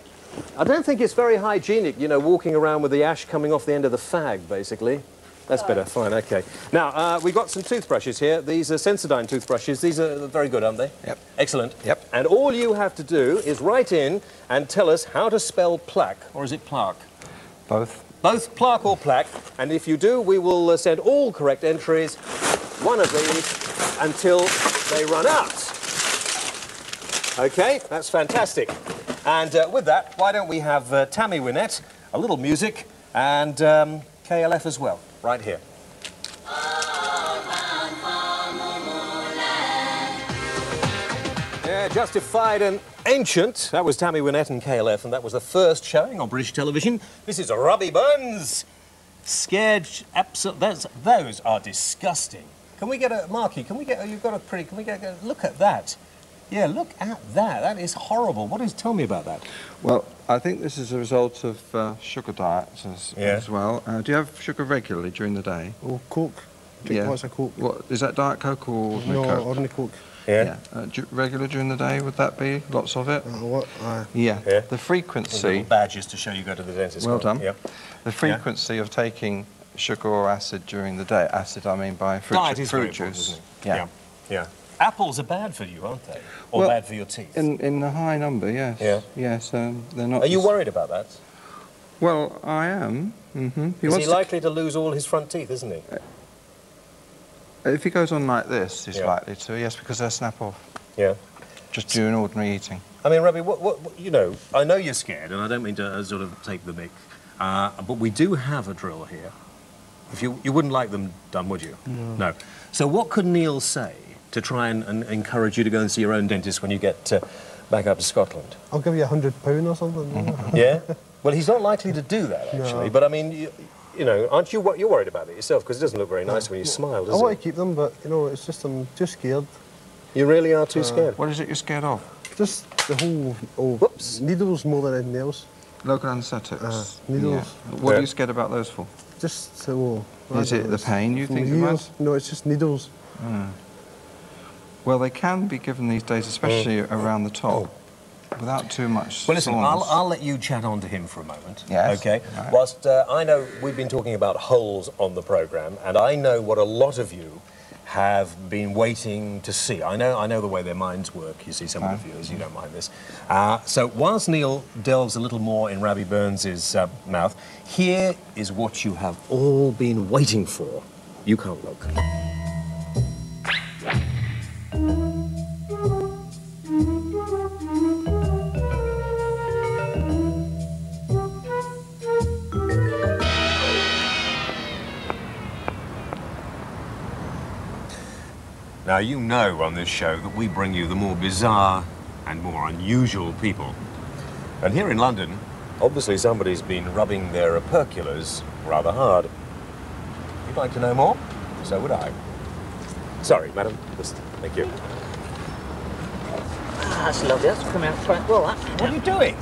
Speaker 5: I don't think it's very hygienic, you know, walking around with the ash coming off the end of the fag, basically. That's better. Fine, OK. Now, we've got some toothbrushes here. These are Sensodyne toothbrushes. These are very good, aren't they? Yep. Excellent. Yep. And all you have to do is write in and tell us how to spell plaque, or is it plaque? Both. Both plaque or plaque. And if you do, we will send all correct entries, one of these, until they run out. OK, that's fantastic. And with that, why don't we have Tammy Wynette, a little music, and KLF as well, right here. Yeah, Justified and Ancient. That was Tammy Wynette and KLF, and that was the first showing on British television. This is Robbie Burns. Scared, those are disgusting. Can we get a, Marky, can we get, you've got a pretty, can we get, look at that. Yeah, look at that. That is horrible. Tell me about that.
Speaker 20: Well, I think this is a result of sugar diets as well. Do you have sugar regularly during the day?
Speaker 6: Oh, Coke. Drink lots of Coke.
Speaker 20: What, is that Diet Coke or ordinary Coke?
Speaker 6: No, ordinary Coke.
Speaker 20: Yeah. Regular during the day, would that be? Lots of it? Yeah. The frequency...
Speaker 5: Little badges to show you go to the dentist.
Speaker 20: Well done. Yep. The frequency of taking sugar or acid during the day. Acid, I mean by fruit juice.
Speaker 5: Yeah. Apples are bad for you, aren't they? Or bad for your teeth?
Speaker 20: In the high number, yes. Yeah. Yes, they're not...
Speaker 5: Are you worried about that?
Speaker 20: Well, I am.
Speaker 5: Is he likely to lose all his front teeth, isn't he?
Speaker 20: If he goes on like this, he's likely to, yes, because they'll snap off. Yeah. Just during ordinary eating.
Speaker 5: I mean, Robbie, what you know, I know you're scared, and I don't mean to sort of take the mick, but we do have a drill here. If you wouldn't like them done, would you? No. So what could Neil say to try and encourage you to go and see your own dentist when you get back up to Scotland?
Speaker 6: I'll give you £100 or something.
Speaker 5: Yeah? Well, he's not likely to do that, actually. No. But, I mean, you know, aren't you you're worried about it yourself? Because it doesn't look very nice when you smile, does it?
Speaker 6: I want to keep them, but, you know, it's just I'm too scared.
Speaker 5: You really are too scared?
Speaker 20: What is it you're scared of?
Speaker 6: Just the whole needles more than anything else.
Speaker 20: Local anaesthetics?
Speaker 6: Needles.
Speaker 20: Yeah. What are you scared about those for?
Speaker 6: Just,
Speaker 20: is it the pain you think about?
Speaker 6: No, it's just needles.
Speaker 20: Well, they can be given these days, especially around the top, without too much
Speaker 5: Well, listen, I'll let you chat on to him for a moment. Yes. OK? Right. Whilst I know we've been talking about holes on the programme, and I know what a lot of you have been waiting to see. I know the way their minds work, you see, some of the viewers, you don't mind this. So whilst Neil delves a little more in Robbie Burns' mouth, here is what you have all been waiting for. You can't look. Now, you know on this show that we bring you the more bizarre and more unusual people. And here in London, obviously somebody's been rubbing their operculars rather hard. If you'd like to know more, so would I. Sorry, madam. Just, thank you.
Speaker 21: That's lovely. That's come out quite well, that.
Speaker 5: What are you doing?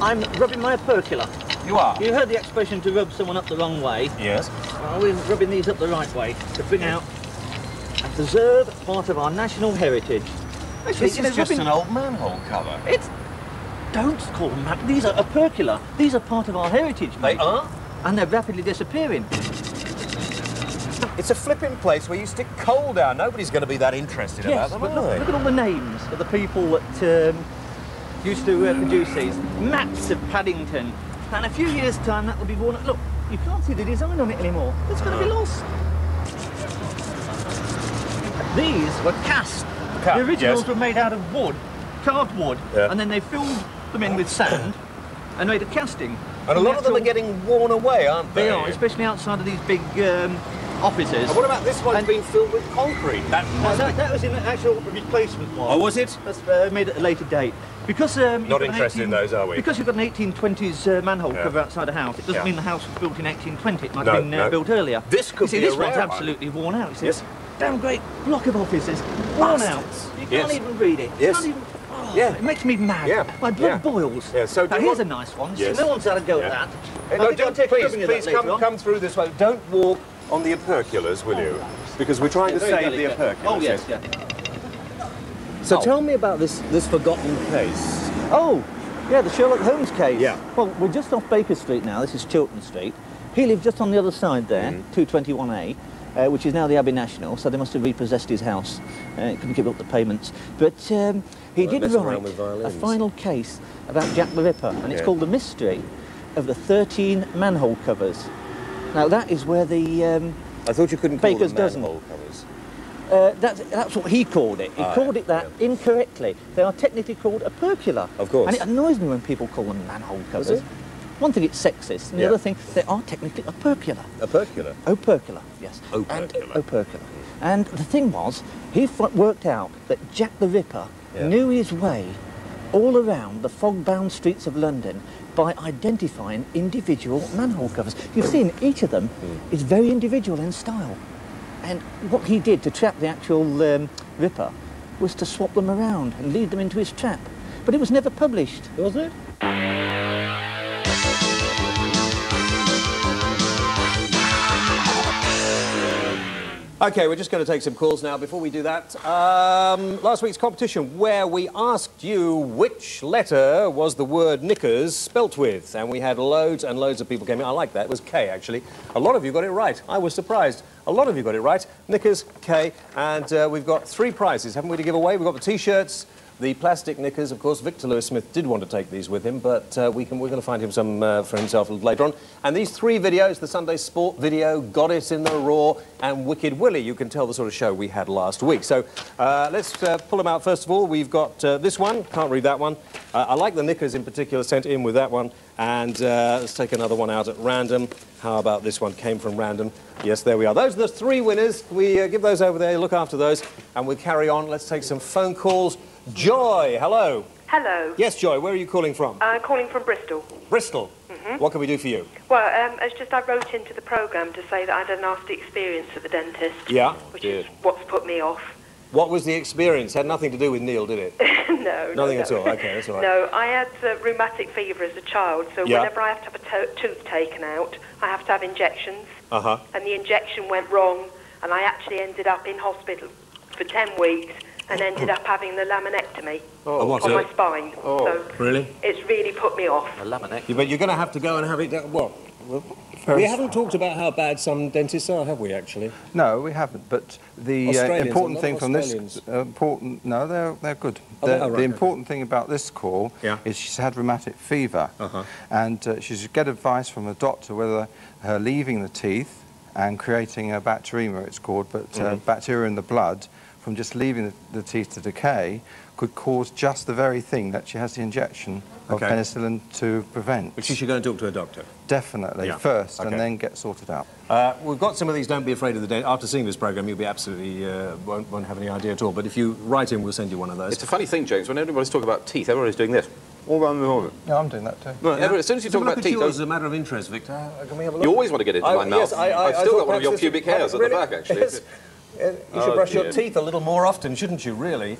Speaker 21: I'm rubbing my opercular.
Speaker 5: You are?
Speaker 21: You heard the expression to rub someone up the wrong way.
Speaker 5: Yes.
Speaker 21: Well, we're rubbing these up the right way to bring out a preserved part of our national heritage. Actually,
Speaker 5: This is just an old manhole cover.
Speaker 21: Don't call them that. These are opercula. These are part of our heritage, mate.
Speaker 5: They are?
Speaker 21: And they're rapidly disappearing.
Speaker 5: It's a flipping place where you stick coal down. Nobody's going to be that interested about them,
Speaker 21: but
Speaker 5: are they?
Speaker 21: look at all the names of the people that used to produce these. Maps of Paddington. And in a few years' time, that will be worn. Look, you can't see the design on it anymore. It's going to be lost. These were cast. The originals were made out of wood, carved wood, and then they filled them in with sand and made a casting.
Speaker 5: And a lot of them are getting worn away, aren't they?
Speaker 21: They are, especially outside of these big offices.
Speaker 5: And what about this one being filled with concrete?
Speaker 21: That was in the actual replacement one.
Speaker 5: Oh, was it?
Speaker 21: That's made at a later date. Because
Speaker 5: not interested in those, are we?
Speaker 21: Because you've got an 1820s manhole cover outside a house, it doesn't mean the house was built in 1820. It might have been built earlier.
Speaker 5: This could be
Speaker 21: this
Speaker 5: a rare
Speaker 21: one's
Speaker 5: one.
Speaker 21: absolutely worn out. You see, yes. Damn great block of offices, worn out. You can't even read it.
Speaker 5: Yes.
Speaker 21: Can't even, it makes me mad. My blood boils.
Speaker 5: Yeah. So
Speaker 21: now, here's a nice one.
Speaker 5: Yes.
Speaker 21: No one's had a go at that.
Speaker 5: Please come through this way. Don't walk on the operculars, will you? Because we're trying to save the operculars.
Speaker 21: Oh, yes, yeah.
Speaker 5: So tell me about this forgotten case.
Speaker 21: Oh, yeah, the Sherlock Holmes case.
Speaker 5: Yeah.
Speaker 21: Well, we're just off Baker Street now. This is Chiltern Street. He lived just on the other side there, 221A, which is now the Abbey National, so they must have repossessed his house. Couldn't keep up the payments. But he did write a final case about Jack the Ripper, and it's called The Mystery of the 13 Manhole Covers. Now, that is where the
Speaker 5: I thought you couldn't call
Speaker 21: Baker's
Speaker 5: them
Speaker 21: dozen.
Speaker 5: manhole covers.
Speaker 21: That's what he called it. He called it that incorrectly. They are technically called opercula.
Speaker 5: Of course.
Speaker 21: And it annoys me when people call them manhole covers. One thing, it's sexist, and the other thing, they are technically opercula.
Speaker 5: Opercula?
Speaker 21: Opercula, yes.
Speaker 5: Opercula.
Speaker 21: And opercula. And the thing was, he worked out that Jack the Ripper knew his way all around the fog-bound streets of London by identifying individual manhole covers. You've seen each of them is very individual in style. And what he did to trap the actual Ripper was to swap them around and lead them into his trap. But it was never published. Was it?
Speaker 5: OK, we're just going to take some calls now. Before we do that, last week's competition where we asked you which letter was the word knickers spelt with, and we had loads and loads of people came in. I like that. It was K, actually. A lot of you got it right. I was surprised. A lot of you got it right. Knickers, K, and we've got 3 prizes, haven't we, to give away? We've got the T-shirts, the plastic knickers. Of course, Victor Lewis Smith did want to take these with him, but we're going to find him some for himself a little later on. And these 3 videos, the Sunday Sport video, Got It in the Raw, and Wicked Willie. You can tell the sort of show we had last week. So let's pull them out first of all. We've got this one. Can't read that one. I like the knickers in particular, sent in with that one. And let's take another one out at random. How about this one? Came from random. Yes, there we are. Those are the 3 winners. We give those over there, look after those, and we'll carry on. Let's take some phone calls. Joy, hello.
Speaker 12: Hello.
Speaker 5: Yes, Joy, where are you calling from?
Speaker 12: I'm calling from Bristol.
Speaker 5: Bristol. What can we do for you?
Speaker 12: Well, it's just I wrote into the programme to say that I had a nasty experience at the dentist.
Speaker 5: Yeah.
Speaker 12: Which is what's put me off.
Speaker 5: What was the experience? Had nothing to do with Neil, did it?
Speaker 12: No.
Speaker 5: Nothing at all. OK, that's all right.
Speaker 12: No, I had rheumatic fever as a child, so whenever I have to have a tooth taken out, I have to have injections. And the injection went wrong, and I actually ended up in hospital for 10 weeks and ended up having the laminectomy on my spine. So
Speaker 5: really?
Speaker 12: It's really put me off.
Speaker 21: A laminectomy?
Speaker 5: But you're going to have to go and have it done. Well, we haven't talked about how bad some dentists are, have we, actually?
Speaker 20: No, we haven't. But the important thing from this... No, they're good. The important thing about this call is she's had rheumatic fever. And she should get advice from a doctor whether her leaving the teeth and creating a bacteremia, it's called, but bacteria in the blood, from just leaving the teeth to decay, could cause just the very thing that she has the injection of penicillin to prevent.
Speaker 5: But she should go and talk to a doctor?
Speaker 20: Definitely, first, and then get sorted out.
Speaker 5: We've got some of these, don't be afraid of the dentist. After seeing this programme, you'll be absolutely, won't have any idea at all. But if you write in, we'll send you one of those.
Speaker 18: It's a funny thing, James, when everybody's talking about teeth, everybody's doing this. All around the world.
Speaker 20: Yeah, I'm doing that too.
Speaker 18: Well, as soon as you talk about teeth...
Speaker 5: As a matter of interest, Victor, can we have a look?
Speaker 18: You always want to get into my mouth.
Speaker 5: Yes,
Speaker 18: I've still got one of your pubic hairs at the back, actually.
Speaker 5: Yes. You should brush your teeth a little more often, shouldn't you, really?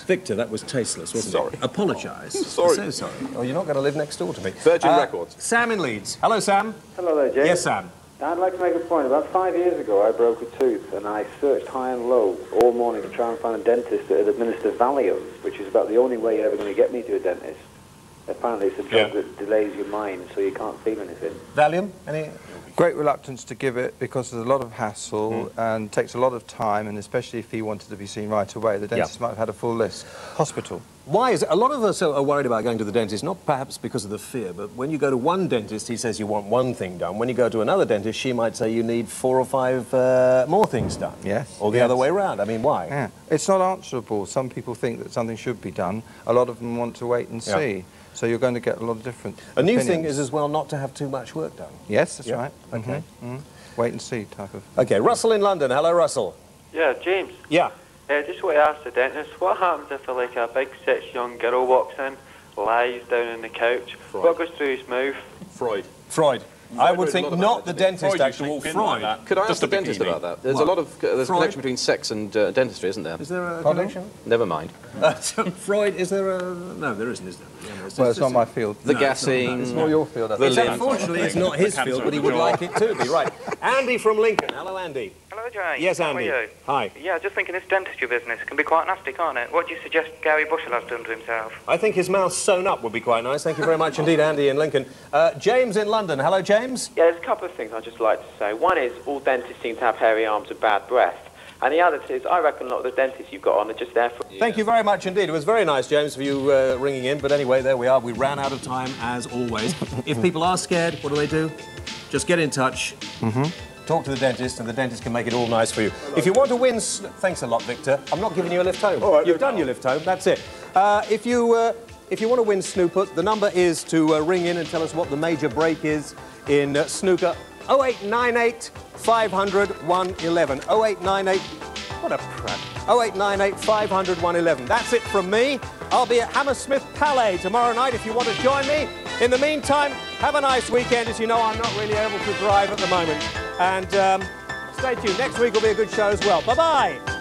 Speaker 5: Victor, that was tasteless, wasn't it? Apologise.
Speaker 18: Sorry.
Speaker 5: So sorry. Oh, you're not going to live next door to me.
Speaker 18: Virgin Records.
Speaker 5: Sam in Leeds. Hello, Sam.
Speaker 2: Hello there, James.
Speaker 5: Yes, Sam.
Speaker 2: I'd like to make a point. About 5 years ago, I broke a tooth, and I searched high and low all morning to try and find a dentist that would administer Valium, which is about the only way you're ever going to get me to a dentist. Apparently, it's a drug that delays your mind, so you can't feel anything.
Speaker 5: Valium? Any?
Speaker 20: Great reluctance to give it because there's a lot of hassle and takes a lot of time, and especially if he wanted to be seen right away, the dentist might have had a full list. Hospital.
Speaker 5: Why is it? A lot of us are worried about going to the dentist, not perhaps because of the fear, but when you go to one dentist, he says you want one thing done. When you go to another dentist, she might say you need 4 or 5 more things done.
Speaker 20: Yes.
Speaker 5: Or the other way around. I mean, why?
Speaker 20: Yeah. It's not answerable. Some people think that something should be done. A lot of them want to wait and see. So you're going to get a lot of different
Speaker 5: new
Speaker 20: opinions.
Speaker 5: thing is as well not to have too much work done.
Speaker 20: Yes, that's right.
Speaker 5: Okay.
Speaker 20: Wait and see type of...
Speaker 5: Okay, Russell in London. Hello, Russell.
Speaker 22: Yeah, James.
Speaker 5: Yeah.
Speaker 22: Just want to ask the dentist, what happens if a big 6-young girl walks in, lies down on the couch, what goes through his mouth?
Speaker 5: Freud. I would think not the dentist, actually. Freud.
Speaker 23: Could I ask the dentist about that? There's a lot of there's a connection between sex and dentistry, isn't there?
Speaker 5: Is there a connection?
Speaker 23: Never mind.
Speaker 5: Freud, is there a... No, there isn't, is there?
Speaker 20: Well, it's not my field.
Speaker 23: The gassing...
Speaker 20: It's not your field, I think.
Speaker 5: Unfortunately, it's not his field, but he would like it to be. Right. Andy from Lincoln. Hello, Andy.
Speaker 24: Hello, Jay.
Speaker 5: Yes, Andy.
Speaker 24: How are you?
Speaker 5: Hi.
Speaker 24: Yeah, just thinking this dentistry business can be quite nasty, can't it? What do you suggest Gary Bushell has done to himself?
Speaker 5: I think his mouth sewn up would be quite nice. Thank you very much indeed, Andy in Lincoln. James in London. Hello, James.
Speaker 25: Yeah, there's a couple of things I'd just like to say. One is all dentists seem to have hairy arms and bad breath. And the other is, I reckon a lot of the dentists you've got on are just there for...
Speaker 5: Thank you very much indeed. It was very nice, James, for you ringing in. But anyway, there we are. We ran out of time, as always. If people are scared, what do? Just get in touch. Talk to the dentist, and the dentist can make it all nice for you. If you want to win... Thanks a lot, Victor. I'm not giving you a lift home. All right, you've done your lift home. That's it. If you want to win snooker, the number is to ring in and tell us what the major break is in snooker. 0898 500 111. 0898... What a prat. 0898 500 111. That's it from me. I'll be at Hammersmith Palais tomorrow night if you want to join me. In the meantime, have a nice weekend. As you know, I'm not really able to drive at the moment. And stay tuned. Next week will be a good show as well. Bye-bye.